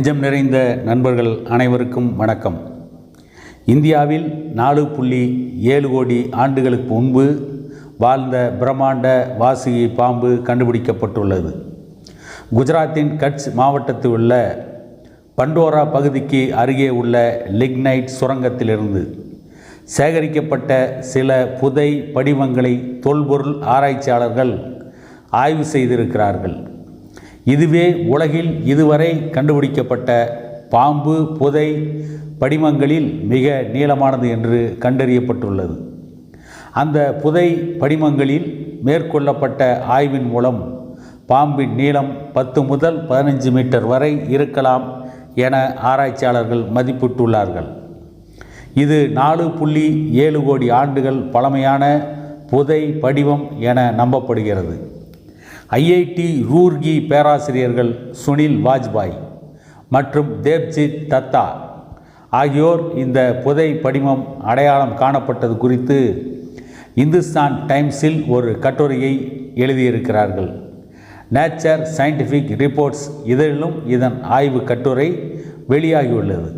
நெஞ்சம் நிறைந்த நண்பர்கள் அனைவருக்கும் வணக்கம். இந்தியாவில் 4.7 கோடி ஆண்டுகளுக்கு முன்பு வாழ்ந்த பிரம்மாண்ட வாசுகி பாம்பு கண்டுபிடிக்கப்பட்டுள்ளது. குஜராத்தின் கட்ச் மாவட்டத்தில் உள்ள பண்டோரா பகுதிக்கு அருகே உள்ள லிக்னைட் சுரங்கத்திலிருந்து சேகரிக்கப்பட்ட சில புதை படிவங்களை தொல்பொருள் ஆராய்ச்சியாளர்கள் ஆய்வு செய்திருக்கிறார்கள். இதுவே உலகில் இதுவரை கண்டுபிடிக்கப்பட்ட பாம்பு புதை படிமங்களில் மிக நீளமானது என்று கண்டறியப்பட்டுள்ளது. அந்த புதை படிமங்களில் மேற்கொள்ளப்பட்ட ஆய்வின் மூலம் பாம்பின் நீளம் 10 முதல் 15 மீட்டர் வரை இருக்கலாம் என ஆராய்ச்சியாளர்கள் மதிப்பிட்டுள்ளார்கள். இது 4.7 கோடி ஆண்டுகள் பழமையான புதை படிவம் என நம்பப்படுகிறது. IIT ரூர்கி பேராசிரியர்கள் சுனில் வாஜ்பாய் மற்றும் தேவ்ஜித் தத்தா ஆகியோர் இந்த புதை படிமம் அடையாளம் காணப்பட்டது குறித்து இந்துஸ்தான் டைம்ஸில் ஒரு கட்டுரையை எழுதியிருக்கிறார்கள். நேச்சர் சயின்டிஃபிக் ரிப்போர்ட்ஸ் இதழிலும் இதன் ஆய்வு கட்டுரை வெளியாகியுள்ளது.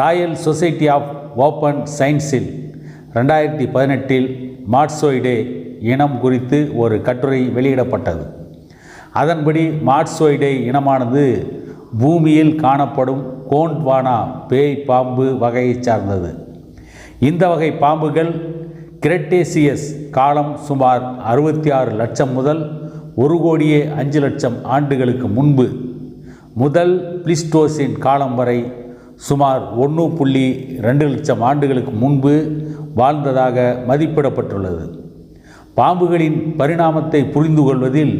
ராயல் சொசைட்டி ஆஃப் ஓப்பன் சயின்ஸில் 2018 மாட்சோய்டே இனம் குறித்து ஒரு கட்டுரை வெளியிடப்பட்டது. அதன்படி மாட்சோய்டே இனமானது பூமியில் காணப்படும் கோண்ட்வானா பேய் பாம்பு வகையைச் சார்ந்தது. இந்த வகை பாம்புகள் கிரெட்டேசியஸ் காலம் சுமார் 66 லட்சம் முதல் 1,05 லட்சம் ஆண்டுகளுக்கு முன்பு முதல் பிளிஸ்டோசின் காலம் வரை சுமார் 1.2 லட்சம் ஆண்டுகளுக்கு முன்பு வாழ்ந்ததாக மதிப்பிடப்பட்டுள்ளது. பாம்புகளின் பரிணாமத்தை புரிந்து கொள்வதில்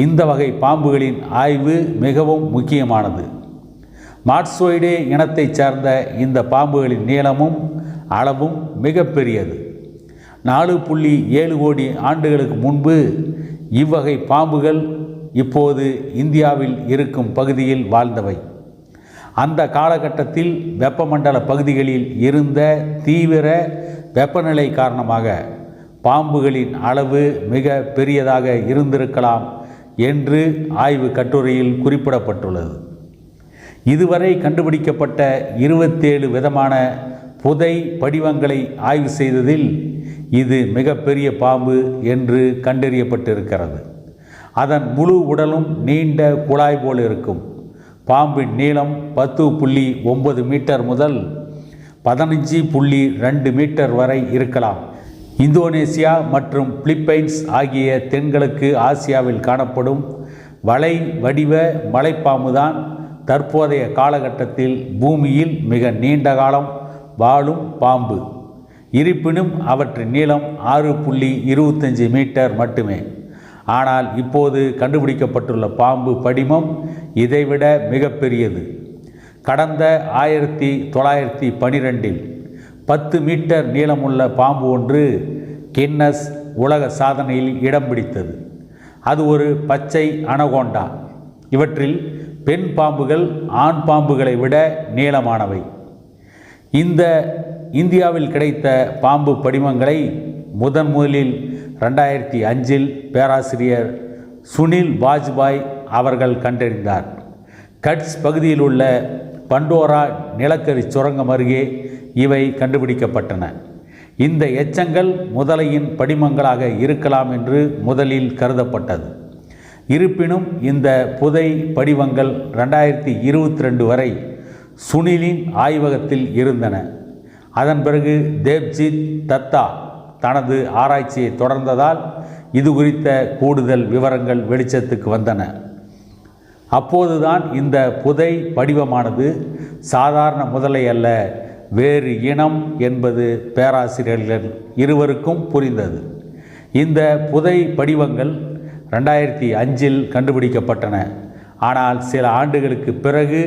இந்த வகை பாம்புகளின் ஆய்வு மிகவும் முக்கியமானது. மாட்சோய்டே இனத்தைச் சார்ந்த இந்த பாம்புகளின் நீளமும் அளவும் மிகப்பெரியது. 4.7 கோடி ஆண்டுகளுக்கு முன்பு இவ்வகை பாம்புகள் இப்போது இந்தியாவில் இருக்கும் பகுதியில் வாழ்ந்தவை. அந்த காலகட்டத்தில் வெப்பமண்டல பகுதிகளில் இருந்த தீவிர வெப்பநிலை காரணமாக பாம்புகளின் அளவு மிக பெரியதாக இருந்திருக்கலாம் என்று ஆய்வு கட்டுரையில் குறிப்பிடப்பட்டுள்ளது. இதுவரை கண்டுபிடிக்கப்பட்ட 27 விதமான புதை படிவங்களை ஆய்வு செய்ததில் இது மிகப்பெரிய பாம்பு என்று கண்டறியப்பட்டிருக்கிறது. அதன் முழு உடலும் நீண்ட குழாய் போல் இருக்கும். பாம்பின் நீளம் 10.9 மீட்டர் முதல் 15.2 மீட்டர் வரை இருக்கலாம். இந்தோனேசியா மற்றும் பிலிப்பைன்ஸ் ஆகிய தென்கிழக்கு ஆசியாவில் காணப்படும் வலை வடிவ மலைப்பாம்புதான் தற்போதைய காலகட்டத்தில் பூமியில் மிக நீண்ட காலம் வாழும் பாம்பு. இருப்பினும் அவற்றின் நீளம் 6.25 மீட்டர் மட்டுமே. ஆனால் இப்போது கண்டுபிடிக்கப்பட்டுள்ள பாம்பு படிமம் இதைவிட மிகப்பெரியது. கடந்த 1912 10 மீட்டர் நீளமுள்ள பாம்பு ஒன்று கின்னஸ் உலக சாதனையில் இடம் பிடித்தது. அது ஒரு பச்சை அனகோண்டா. இவற்றில் பெண் பாம்புகள் ஆண் பாம்புகளை விட நீளமானவை. இந்த இந்தியாவில் கிடைத்த பாம்பு படிமங்களை முதலில் 2005 பேராசிரியர் சுனில் வாஜ்பாய் அவர்கள் கண்டறிந்தார். கட்ச் பகுதியில் உள்ள பண்டோரா நிலக்கரி சுரங்கம் அருகே இவை கண்டுபிடிக்கப்பட்டன. இந்த எச்சங்கள் முதலையின் படிமங்களாக இருக்கலாம் என்று முதலில் கருதப்பட்டது. இருப்பினும் இந்த புதை படிவங்கள் 2022 வரை சுனிலின் ஆய்வகத்தில் இருந்தன. அதன் பிறகு தேவ்ஜித் தத்தா தனது ஆராய்ச்சியை தொடர்ந்ததால் இது குறித்த கூடுதல் விவரங்கள் வெளிச்சத்துக்கு வந்தன. அப்போதுதான் இந்த புதை படிவமானது சாதாரண முதலை அல்ல, வேறு இனம் என்பது பேராசிரியர்கள் இருவருக்கும் புரிந்தது. இந்த புதை படிவங்கள் 2005 கண்டுபிடிக்கப்பட்டன. ஆனால் சில ஆண்டுகளுக்கு பிறகு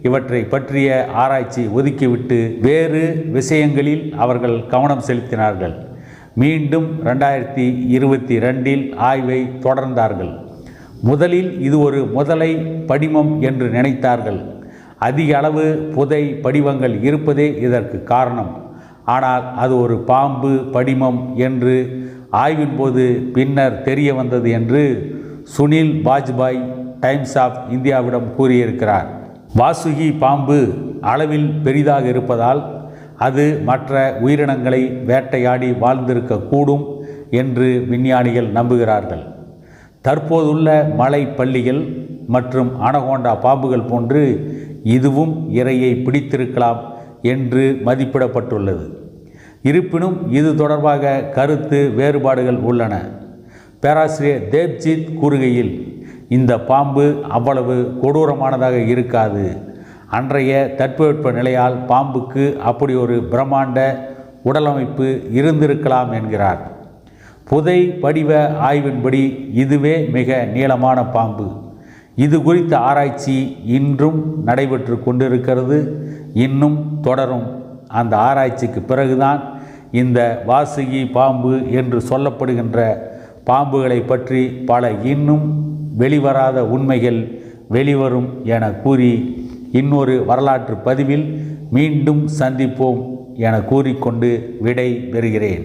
இவற்றை பற்றிய ஆராய்ச்சி ஒதுக்கிவிட்டு வேறு விஷயங்களில் அவர்கள் கவனம் செலுத்தினார்கள். மீண்டும் 2022 ஆய்வை தொடர்ந்தார்கள். முதலில் இது ஒரு முதலை படிமம் என்று நினைத்தார்கள். அதிக அளவு புதை படிவங்கள் இருப்பதே இதற்கு காரணம். ஆனால் அது ஒரு பாம்பு படிமம் என்று ஆய்வின் போது பின்னர் தெரிய வந்தது என்று சுனில் வாஜ்பாய் டைம்ஸ் ஆஃப் இந்தியாவிடம் கூறியிருக்கிறார். வாசுகி பாம்பு அளவில் பெரிதாக இருப்பதால் அது மற்ற உயிரினங்களை வேட்டையாடி வாழ்ந்திருக்கக்கூடும் என்று விஞ்ஞானிகள் நம்புகிறார்கள். தற்போதுள்ள மலை பல்லிகள் மற்றும் அனகோண்டா பாம்புகள் போன்று இதுவும் இரையை பிடித்திருக்கலாம் என்று மதிப்பிடப்பட்டுள்ளது. இருப்பினும் இது தொடர்பாக கருத்து வேறுபாடுகள் உள்ளன. பேராசிரியர் தேவ்ஜித் கூறுகையில், இந்த பாம்பு அவ்வளவு கொடூரமானதாக இருக்காது. அன்றைய தட்பவெட்ப நிலையால் பாம்புக்கு அப்படி ஒரு பிரம்மாண்ட உடலமைப்பு இருந்திருக்கலாம் என்கிறார். புதை படிவ ஆய்வின்படி இதுவே மிக நீளமான பாம்பு. இது குறித்த ஆராய்ச்சி இன்றும் நடைபெற்று கொண்டிருக்கிறது, இன்னும் தொடரும். அந்த ஆராய்ச்சிக்கு பிறகுதான் இந்த வாசுகி பாம்பு என்று சொல்லப்படுகின்ற பாம்புகளை பற்றி பல இன்னும் வெளிவராத உண்மைகள் வெளிவரும் என கூறி இன்னொரு வரலாற்று பதிவில் மீண்டும் சந்திப்போம் என கூறிக்கொண்டு விடை பெறுகிறேன்.